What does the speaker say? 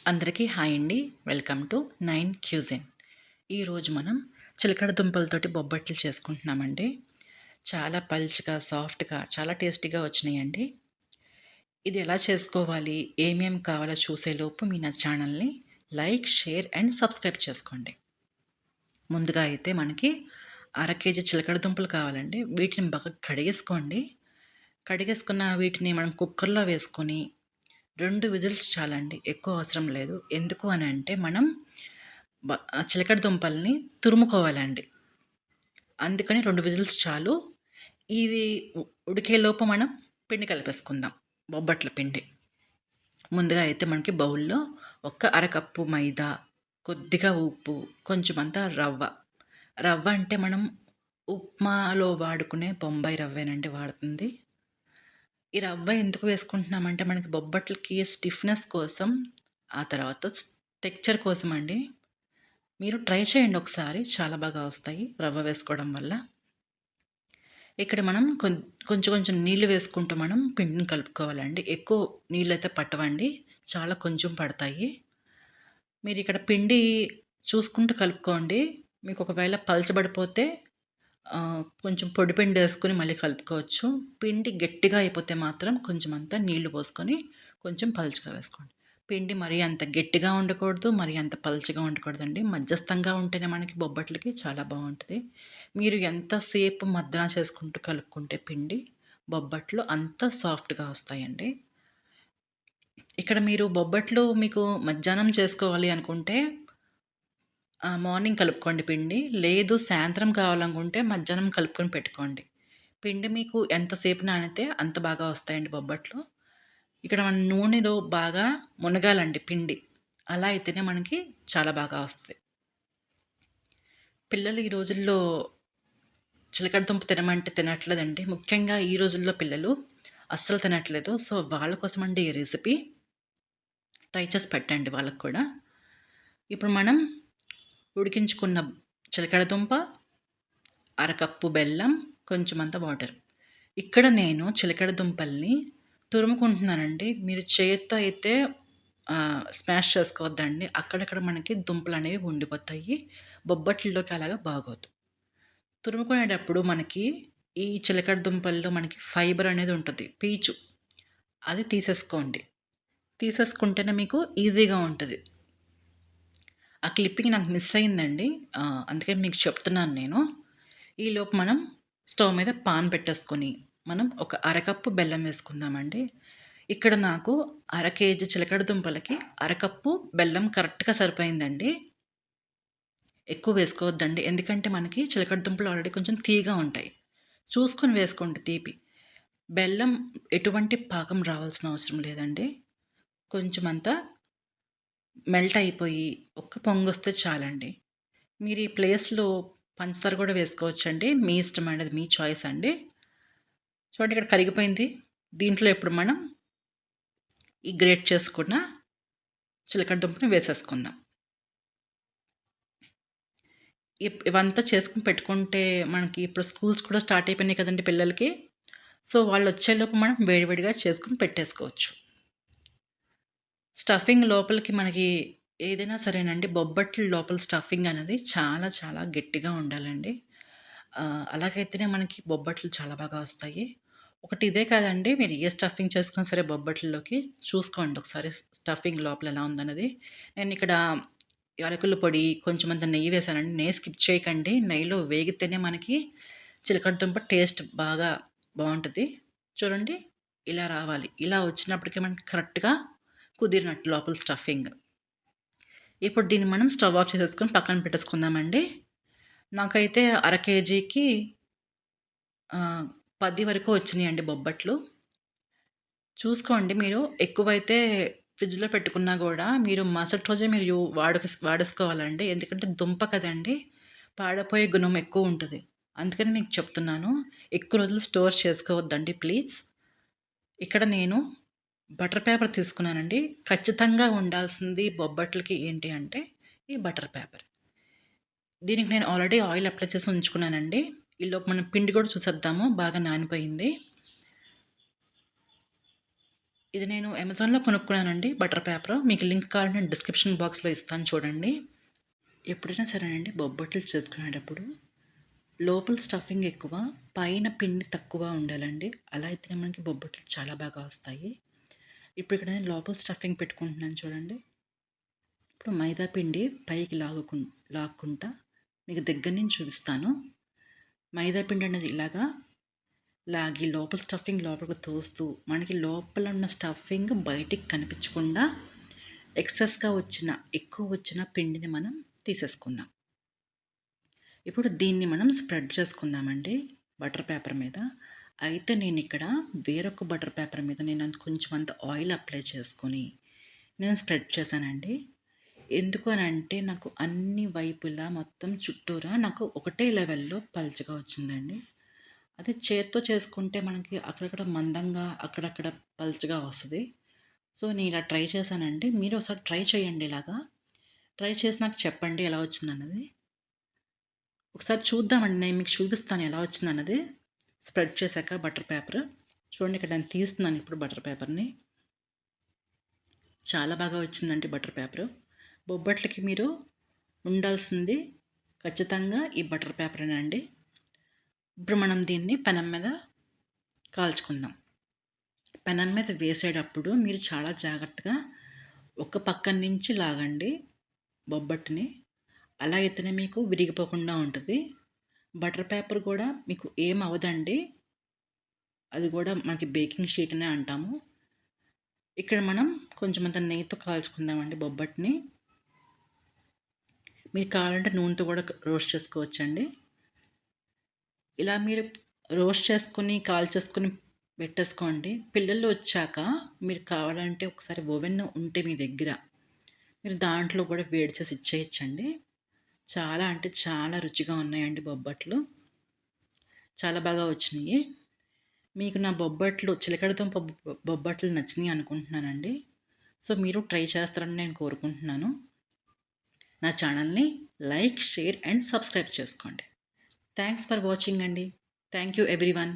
అందరికీ హాయ్ అండి. Welcome to nine cuisine. ఈరోజు మనం చిలకడ దుంపలతోటి బొబ్బట్లు చేసుకుంటున్నామండి. చాలా పల్చగా, సాఫ్ట్‌గా, చాలా టేస్టీగా వచ్చినాయండి. ఇది ఎలా చేసుకోవాలి, ఏమేం కావాలో చూసేలోపు మీ నా ఛానల్‌ని లైక్, షేర్ అండ్ సబ్స్క్రైబ్ చేసుకోండి. ముందుగా అయితే మనకి అర కేజీ చిలకడ దుంపలు కావాలండి. వీటిని బాగా కడిగేసుకోండి. కడిగేసుకున్న వీటిని మనం కుక్కర్‌లో వేసుకొని 2 విజిల్స్ చాలండి. ఎక్కువ అవసరం లేదు. ఎందుకు అనంటే మనం చిలకడ దుంపల్ని తురుముకోవాలండి. అందుకని 2 విజిల్స్ చాలు. ఇది ఉడికేలోపు మనం పిండి కలిపేసుకుందాం. బొబ్బట్ల పిండి. ముందుగా అయితే మనకి బౌల్‌లో ఒక అరకప్పు మైదా, కొద్దిగా ఉప్పు, కొంచెమంతా రవ్వ. రవ్వ అంటే మనం ఉప్మాలో వాడుకునే బొంబాయి రవ్వేనండి వాడుతుంది. ఈ రవ్వ ఎందుకు వేసుకుంటున్నామంటే మనకి బొబ్బట్లకి స్టిఫ్‌నెస్ కోసం, ఆ తర్వాత టెక్స్చర్ కోసమండి. మీరు ట్రై చేయండి ఒకసారి. చాలా బాగా వస్తాయి రవ్వ వేసుకోవడం వల్ల. ఇక్కడ మనం కొంచెం కొంచెం నీళ్లు వేసుకుంటూ మనం పిండిని కలుపుకోవాలండి. ఎక్కువ నీళ్ళైతే పట్టవండి. చాలా కొంచెం పడతాయి. మీరిక్కడ పిండి చూసుకుంటూ కలుపుకోండి. మీకు ఒకవేళ పలచబడిపోతే కొంచెం పొడి పిండేసుకొని మళ్ళీ కలుపుకోవచ్చు. పిండి గట్టిగా అయిపోతే మాత్రం కొంచెం అంతా నీళ్లు పోసుకొని కొంచెం పలుచగా వేసుకోండి. పిండి మరీ అంత గట్టిగా ఉండకూడదు, మరీ అంత పలుచగా ఉండకూడదండి. మధ్యస్థంగా ఉంటేనే మనకి బొబ్బట్లకి చాలా బావుంటది. మీరు ఎంతసేపు మద్దన చేసుకుంటూ కలుపుకుంటే పిండి, బొబ్బట్లు అంత సాఫ్ట్‌గా వస్తాయండి. ఇక్కడ మీరు బొబ్బట్లు మీకు మధ్యాహ్నం చేసుకోవాలి అనుకుంటే మార్నింగ్ కలుపుకోండి పిండి. లేదు సాయంత్రం కావాలనుకుంటే మధ్యాహ్నం కలుపుకొని పెట్టుకోండి. పిండి మీకు ఎంతసేపు నానితే అంత బాగా వస్తాయండి బొబ్బట్లు. ఇక్కడ మన నూనెలో బాగా మునగాలండి పిండి. అలా అయితేనే మనకి చాలా బాగా వస్తది. పిల్లలు ఈ రోజుల్లో చిలకడ దుంప తినమంటే తినట్లేదండి. ముఖ్యంగా ఈ రోజుల్లో పిల్లలు అస్సలు తినట్లేదు. సో, వాళ్ళ కోసమండి ఈ రెసిపీ. ట్రై చేసి పెట్టండి వాళ్ళకి కూడా. ఇప్పుడు మనం ఉడికించుకున్న చిలకడ దుంప, అరకప్పు బెల్లం, కొంచెమంత వాటర్. ఇక్కడ నేను చిలకడ దుంపల్ని తురుముకుంటున్నానండి. మీరు చేత్తో అయితే స్మాష్ చేసుకోవద్దండి. అక్కడక్కడ మనకి దుంపలనేవి ఉండిపోతాయి. బొబ్బట్లలోకి అలాగా బాగోదు. తురుముకునేటప్పుడు మనకి ఈ చిలకడ దుంపల్లో మనకి ఫైబర్ అనేది ఉంటది. పీచు. అది తీసేసుకోండి. తీసేసుకుంటేనే మీకు ఈజీగా ఉంటది. ఆ క్లిప్పింగ్ నాకు మిస్ అయిందండి. అందుకని మీకు చెప్తున్నాను నేను. ఈలోపు మనం స్టవ్ మీద పాన్ పెట్టేసుకొని, మనం ఒక అరకప్పు బెల్లం వేసుకుందామండి. ఇక్కడ నాకు అర కేజీ చిలకడ దుంపలకి అరకప్పు బెల్లం కరెక్ట్‌గా సరిపోయిందండి. ఎక్కువ వేసుకోవద్దండి. ఎందుకంటే మనకి చిలకడ దుంపలు ఆల్రెడీ కొంచెం తీయగా ఉంటాయి. చూసుకొని వేసుకోండి తీపి. బెల్లం ఎటువంటి పాకం రావాల్సిన అవసరం లేదండి. కొంచెమంతా మెల్ట్ అయిపోయి ఒక్క పొంగొస్తే చాలండి. మీరు ఈ ప్లేస్‌లో పంచదార కూడా వేసుకోవచ్చండి. మీ ఇష్టమండి. అది మీ చాయిస్ అండి. చూడండి ఇక్కడ కరిగిపోయింది. దీంట్లో ఇప్పుడు మనం ఈ గ్రేట్ చేసుకున్న చిలకడ దుంపని వేసేసుకుందాం. ఇవంతా చేసుకొని పెట్టుకుంటే మనకి ఇప్పుడు స్కూల్స్ కూడా స్టార్ట్ అయిపోయినాయి కదండీ పిల్లలకి. సో, వాళ్ళొచ్చేలోపు మనం వేడివేడిగా చేసుకొని పెట్టేసుకోవచ్చు. స్టఫింగ్ లోపలికి మనకి ఏదైనా సరేనండి బొబ్బట్లు లోపల స్టఫింగ్ అనేది చాలా చాలా గట్టిగా ఉండాలండి. అలాగైతేనే మనకి బొబ్బట్లు చాలా బాగా వస్తాయి. ఒకటి ఇదే కాదండి మీరు ఏ స్టఫింగ్ చేసుకున్నా సరే బొబ్బట్లలోకి చూసుకోండి ఒకసారి స్టఫింగ్ లోపల ఎలా ఉందన్నది. నేనిక్కడ యాలకుల పొడి, కొంచెమంత నెయ్యి వేశానండి. నెయ్యి స్కిప్ చేయకండి. నెయ్యిలో వేగితేనే మనకి చిలకడ దుంప టేస్ట్ బాగా బావుంటది. చూడండి ఇలా రావాలి. ఇలా వచ్చినప్పటికి మనకి కరెక్ట్‌గా కుదిరినట్టు లోపల స్టఫింగ్. ఇప్పుడు దీన్ని మనం స్టవ్ ఆఫ్ చేసేసుకొని పక్కన పెట్టేసుకుందామండి. నాకైతే అర కేజీకి 10 వరకు వచ్చినియండి బొబ్బట్లు. చూసుకోండి మీరు ఎక్కువైతే ఫ్రిడ్జ్‌లో పెట్టుకున్నా గూడా మీరు మరుసటి రోజే మీరు వాడేసుకోవాలండి. ఎందుకంటే దుంప కదండీ! పాడైపోయే గుణం ఎక్కువుంటది. అందుకని మీకు చెప్తున్నాను. ఎక్కువ రోజులు స్టోర్ చేసుకోవద్దండి ప్లీజ్. ఇక్కడ నేను బటర్ పేపర్ తీసుకున్నానండి. ఖచ్చితంగా ఉండాల్సింది బొబ్బట్లకి ఏంటి అంటే ఈ బటర్ పేపర్. దీనికి నేను ఆల్రెడీ ఆయిల్ అప్లై చేసి ఉంచుకున్నానండి. ఈలోపు మనం పిండి కూడా చూసేద్దాము. బాగా నానిపోయింది. ఇది నేను అమెజాన్‌లో కొనుక్కున్నానండి బటర్ పేపరు. మీకు లింక్ కావాలంటే నేను డిస్క్రిప్షన్ బాక్స్‌లో ఇస్తాను చూడండి. ఎప్పుడైనా సరేనండి బొబ్బట్లు చేసుకునేటప్పుడు లోపల స్టఫింగ్ ఎక్కువ, పైన పిండి తక్కువ ఉండాలండి. అలా అయితేనే మనకి బొబ్బట్లు చాలా బాగా వస్తాయి. ఇప్పుడు ఇక్కడ నేను లోపల స్టఫింగ్ పెట్టుకుంటున్నాను చూడండి. ఇప్పుడు మైదా పిండి పైకి లాక్కుంటా మీకు దగ్గర నుంచి చూపిస్తాను. మైదా పిండి అనేది ఇలాగా లాగి లోపల స్టఫింగ్ లోపలికి తోస్తూ మనకి లోపల ఉన్న స్టఫింగ్ బయటికి కనిపించకుండా ఎక్కువ వచ్చిన పిండిని మనం తీసేసుకుందాం. ఇప్పుడు దీన్ని మనం స్ప్రెడ్ చేసుకుందామండి బటర్ పేపర్ మీద. అయితే నేను ఇక్కడ వేరొక బటర్ పేపర్ మీద నేను కొంచెం అంత ఆయిల్ అప్లై చేసుకొని నేను స్ప్రెడ్ చేశానండి. ఎందుకు అని అంటే నాకు అన్ని వైపులా మొత్తం చుట్టూరా నాకు ఒకటే లెవెల్‌లో పల్చగా వచ్చిందండి. అదే చేత్తో చేసుకుంటే మనకి అక్కడక్కడ మందంగా, అక్కడక్కడ పల్చగా వస్తది. సో, నేను ఇలా ట్రై చేశానండి. మీరు ఒకసారి ట్రై చేయండి ఇలాగా. ట్రై చేసి నాకు చెప్పండి ఎలా వచ్చిందన్నది. ఒకసారి చూద్దామండి. నేను మీకు చూపిస్తాను ఎలా వచ్చిందన్నది. స్ప్రెడ్ చేశాక బటర్ పేపర్. చూడండి ఇక్కడ నేను తీస్తున్నాను ఇప్పుడు బటర్ పేపర్‌ని. చాలా బాగా వచ్చిందండి బటర్ పేపరు. బొబ్బట్లకి మీరు ఉండాల్సింది ఖచ్చితంగా ఈ బటర్ పేపరేనండి. ఇప్పుడు మనం దీన్ని పెనం మీద కాల్చుకుందాం. పెనం మీద వేసేటప్పుడు మీరు చాలా జాగ్రత్తగా ఒక పక్కన నుంచి లాగండి బొబ్బట్టుని. అలా అయితేనే మీకు విరిగిపోకుండా ఉంటది. బటర్ పేపర్ కూడా మీకు ఏం అవ్వదండి. అది కూడా మనకి బేకింగ్ షీట్ అనే అంటాము. ఇక్కడ మనం కొంచెమంత నెయ్యితో కాల్చుకుందామండి బొబ్బట్టుని. మీరు కావాలంటే నూనెతో కూడా రోస్ట్ చేసుకోవచ్చండి. ఇలా మీరు రోస్ట్ చేసుకొని, కాల్చేసుకొని పెట్టేసుకోండి. పిల్లలు వచ్చాక మీరు కావాలంటే ఒకసారి ఓవెన్ ఉంటే మీ దగ్గర, మీరు దాంట్లో కూడా వేడి చేసి ఇచ్చేయచ్చండి. చాలా అంటే చాలా రుచిగా ఉన్నాయండి బొబ్బట్లు. చాలా బాగా వచ్చినియి. మీకు నా బొబ్బట్లు చిలకడ దుంప బొబ్బట్లు నచ్చినియి అనుకుంటున్నానండి. సో, మీరు ట్రై చేస్తారని నేను కోరుకుంటున్నాను. నా ఛానల్‌ని లైక్, షేర్ అండ్ సబ్స్క్రైబ్ చేసుకోండి. థ్యాంక్స్ ఫర్ వాచింగ్ అండి. Thank you everyone.